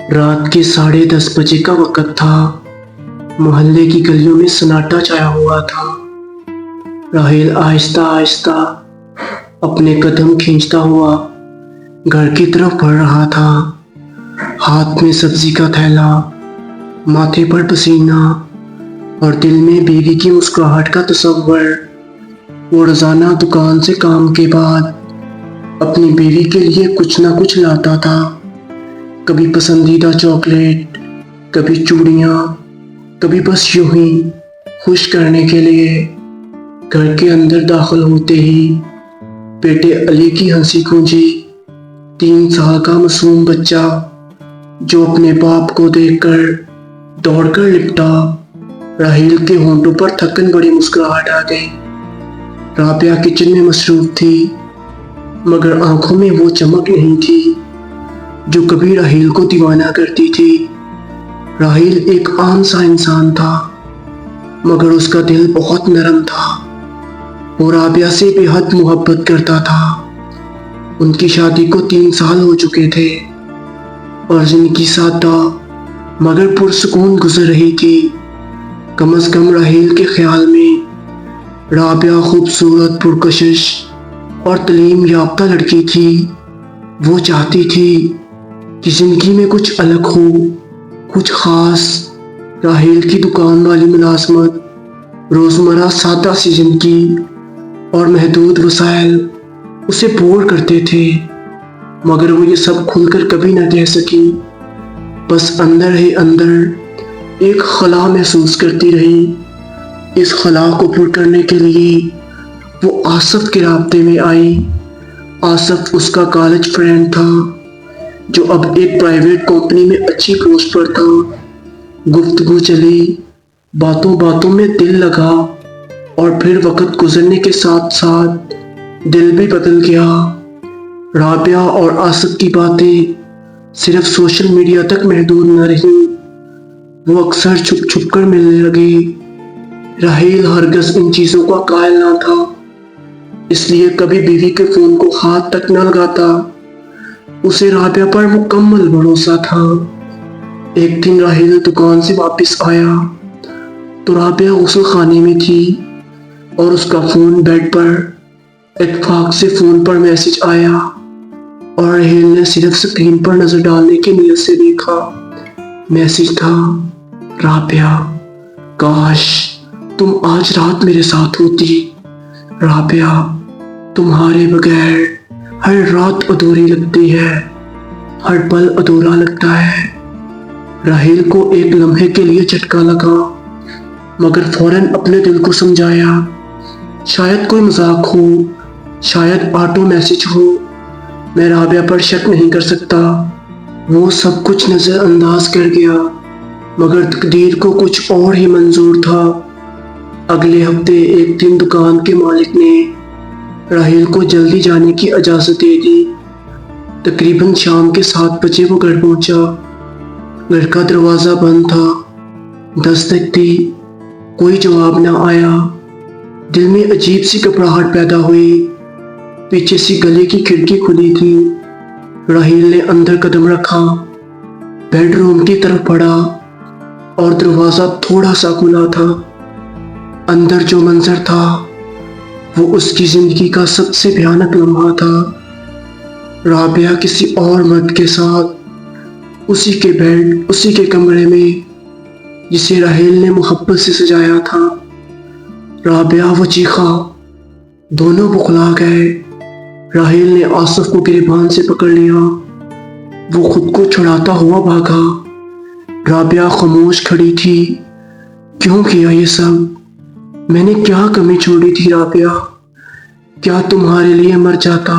رات کے 10:30 کا وقت تھا۔ محلے کی گلیوں میں سناٹا چھایا ہوا تھا۔ راحیل آہستہ آہستہ اپنے قدم کھینچتا ہوا گھر کی طرف بڑھ رہا تھا۔ ہاتھ میں سبزی کا تھیلا، ماتھے پر پسینہ اور دل میں بیوی کی مسکراہٹ کا تصور۔ وہ روزانہ دکان سے کام کے بعد اپنی بیوی کے لیے کچھ نہ کچھ لاتا تھا۔ کبھی پسندیدہ چاکلیٹ، کبھی چوڑیاں، کبھی بس یوں ہی خوش کرنے کے لیے۔ گھر کے اندر داخل ہوتے ہی بیٹے علی کی ہنسی گونجی۔ 3 سال کا معصوم بچہ جو اپنے باپ کو دیکھ کر دوڑ کر لپٹا۔ راحیل کے ہونٹوں پر تھکن بڑی مسکراہٹ آ گئی۔ رابعہ کچن میں مصروف تھی، مگر آنکھوں میں وہ چمک نہیں تھی جو کبھی راحیل کو دیوانہ کرتی تھی۔ راحیل ایک عام سا انسان تھا، مگر اس کا دل بہت نرم تھا۔ وہ رابعہ سے بے حد محبت کرتا تھا۔ ان کی شادی کو 3 سال ہو چکے تھے اور زندگی سادہ مگر پرسکون گزر رہی تھی۔ کم از کم راحیل کے خیال میں رابعہ خوبصورت، پرکشش اور تعلیم یافتہ لڑکی تھی۔ وہ چاہتی تھی کہ زندگی میں کچھ الگ ہو، کچھ خاص۔ راحیل کی دکان والی ملازمت، روزمرہ سادہ سی زندگی اور محدود وسائل اسے بور کرتے تھے، مگر وہ یہ سب کھل کر کبھی نہ کہہ سکی۔ بس اندر ہی اندر ایک خلا محسوس کرتی رہی۔ اس خلا کو پر کرنے کے لیے وہ آصف کے رابطے میں آئی۔ آصف اس کا کالج فرینڈ تھا، جو اب ایک پرائیویٹ کمپنی میں اچھی پوسٹ پر تھا۔ گفتگو چلی، باتوں باتوں میں دل لگا، اور پھر وقت گزرنے کے ساتھ ساتھ دل بھی بدل گیا۔ رابعہ اور آصف کی باتیں صرف سوشل میڈیا تک محدود نہ رہیں، وہ اکثر چھپ چھپ کر ملنے لگے۔ راحیل ہرگز ان چیزوں کا قائل نہ تھا، اس لیے کبھی بیوی کے فون کو ہاتھ تک نہ لگاتا۔ اسے رابعہ پر مکمل بھروسہ تھا۔ ایک دن راحیل دکان سے واپس آیا تو رابعہ غسل خانے میں تھی اور اس کا فون بیڈ پر۔ اتفاق سے فون پر میسج آیا اور راحیل نے صرف سکرین پر نظر ڈالنے کی نیت سے دیکھا۔ میسج تھا: رابعہ، کاش تم آج رات میرے ساتھ ہوتی۔ رابعہ، تمہارے بغیر ہر رات ادھوری لگتی ہے، ہر پل ادھورا لگتا ہے۔ راحیل کو ایک لمحے کے لیے جھٹکا لگا، مگر فوراً اپنے دل کو سمجھایا۔ شاید کوئی مذاق ہو، شاید آٹو میسج ہو، میں رابعہ پر شک نہیں کر سکتا۔ وہ سب کچھ نظر انداز کر گیا، مگر تقدیر کو کچھ اور ہی منظور تھا۔ اگلے ہفتے ایک دن دکان کے مالک نے راحیل کو جلدی جانے کی اجازت دے دی۔ تقریباً شام کے 7 بجے وہ گھر پہنچا۔ گھر کا دروازہ بند تھا۔ دستک دی، کوئی جواب نہ آیا۔ دل میں عجیب سی گھبراہٹ پیدا ہوئی۔ پیچھے سے گلے کی کھڑکی کھلی تھی۔ راحیل نے اندر قدم رکھا، بیڈ روم کی طرف بڑھا اور دروازہ تھوڑا سا کھلا تھا۔ اندر جو منظر تھا وہ اس کی زندگی کا سب سے بھیانک لمحہ تھا۔ رابعہ کسی اور مرد کے ساتھ اسی کے بیڈ، اسی کے کمرے میں جسے راحیل نے محبت سے سجایا تھا۔ رابعہ، وہ چیخا۔ دونوں بخلا گئے۔ راحیل نے آصف کو گریبان سے پکڑ لیا۔ وہ خود کو چھڑاتا ہوا بھاگا۔ رابعہ خاموش کھڑی تھی۔ کیوں کیا یہ سب؟ میں نے کیا کمی چھوڑی تھی رابعہ؟ کیا تمہارے لیے مر جاتا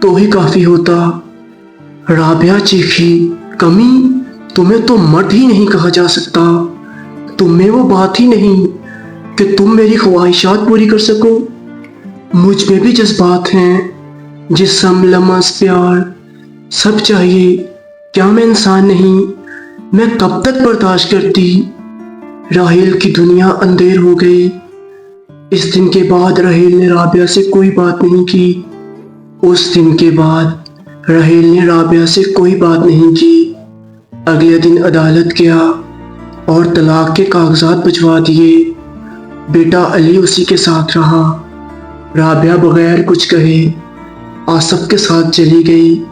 تو ہی کافی ہوتا؟ رابعہ چیخی۔ کمی؟ تمہیں تو مرد ہی نہیں کہا جا سکتا۔ تم میں وہ بات ہی نہیں کہ تم میری خواہشات پوری کر سکو۔ مجھ میں بھی جذبات ہیں، جسم، لمس، پیار، سب چاہیے۔ کیا میں انسان نہیں؟ میں کب تک برداشت کرتی؟ راحیل کی دنیا اندھیر ہو گئی۔ اس دن کے بعد راحیل نے رابعہ سے کوئی بات نہیں کی۔ اس دن کے بعد راحیل نے رابعہ سے کوئی بات نہیں کی۔ اگلے دن عدالت گیا اور طلاق کے کاغذات بھجوا دیے۔ بیٹا علی اسی کے ساتھ رہا۔ رابعہ بغیر کچھ کہے آصف کے ساتھ چلی گئی۔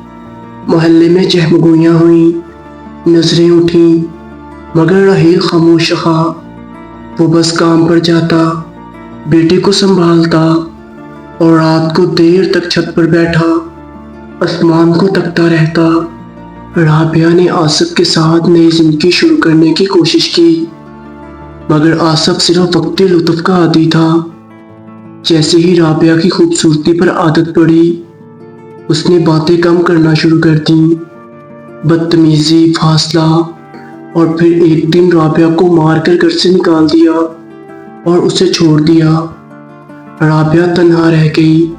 محلے میں چہمگوئیاں ہوئیں، نظریں اٹھیں، مگر راحیل خاموش رہا۔ وہ بس کام پر جاتا، بیٹے کو سنبھالتا اور رات کو دیر تک چھت پر بیٹھا آسمان کو تکتا رہتا۔ رابعہ نے آصف کے ساتھ نئی زندگی شروع کرنے کی کوشش کی، مگر آصف صرف وقتی لطف کا عادی تھا۔ جیسے ہی رابعہ کی خوبصورتی پر عادت پڑی، اس نے باتیں کم کرنا شروع کر دیں، بدتمیزی، فاصلہ، اور پھر ایک دن رابعہ کو مار کر گھر سے نکال دیا اور اسے چھوڑ دیا۔ رابعہ تنہا رہ گئی۔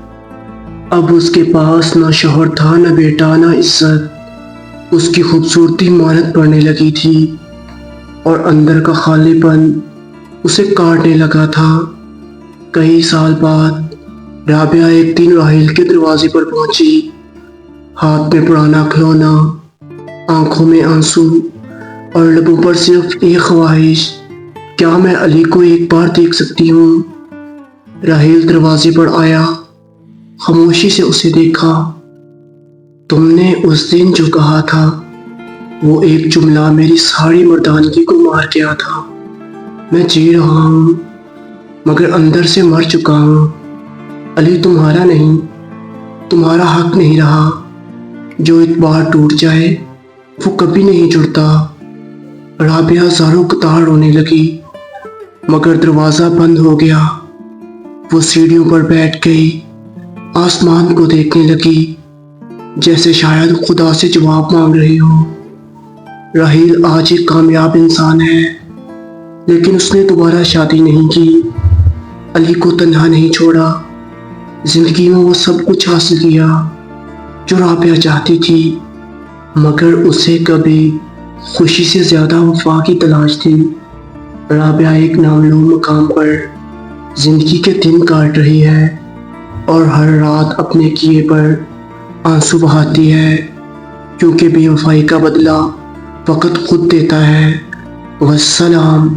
اب اس کے پاس نہ شوہر تھا، نہ بیٹا، نہ عزت۔ اس کی خوبصورتی مانت پڑنے لگی تھی اور اندر کا خالی پن اسے کاٹنے لگا تھا۔ کئی سال بعد رابعہ ایک دن راحیل کے دروازے پر پہنچی، ہاتھ میں پرانا کھلونا، آنکھوں میں آنسو اور لبوں پر صرف ایک خواہش، کیا میں علی کو ایک بار دیکھ سکتی ہوں؟ راحیل دروازے پر آیا، خاموشی سے اسے دیکھا۔ تم نے اس دن جو کہا تھا وہ ایک جملہ میری ساری مردانگی کو مار گیا تھا۔ میں جی رہا ہوں مگر اندر سے مر چکا ہوں۔ علی تمہارا نہیں، تمہارا حق نہیں رہا۔ جو ایک بار ٹوٹ جائے وہ کبھی نہیں جڑتا۔ رابعہ زاروں قطار رونے لگی، مگر دروازہ بند ہو گیا۔ وہ سیڑھیوں پر بیٹھ گئی، آسمان کو دیکھنے لگی، جیسے شاید خدا سے جواب مانگ رہی ہو۔ راحیل آج ایک کامیاب انسان ہے، لیکن اس نے دوبارہ شادی نہیں کی، علی کو تنہا نہیں چھوڑا۔ زندگی میں وہ سب کچھ حاصل کیا جو رابعہ چاہتی تھی، مگر اسے کبھی خوشی سے زیادہ وفا کی تلاش تھی۔ رابعہ ایک نامعلوم مقام پر زندگی کے دن کاٹ رہی ہے اور ہر رات اپنے کیے پر آنسو بہاتی ہے، کیونکہ بے وفائی کا بدلہ وقت خود دیتا ہے۔ والسلام۔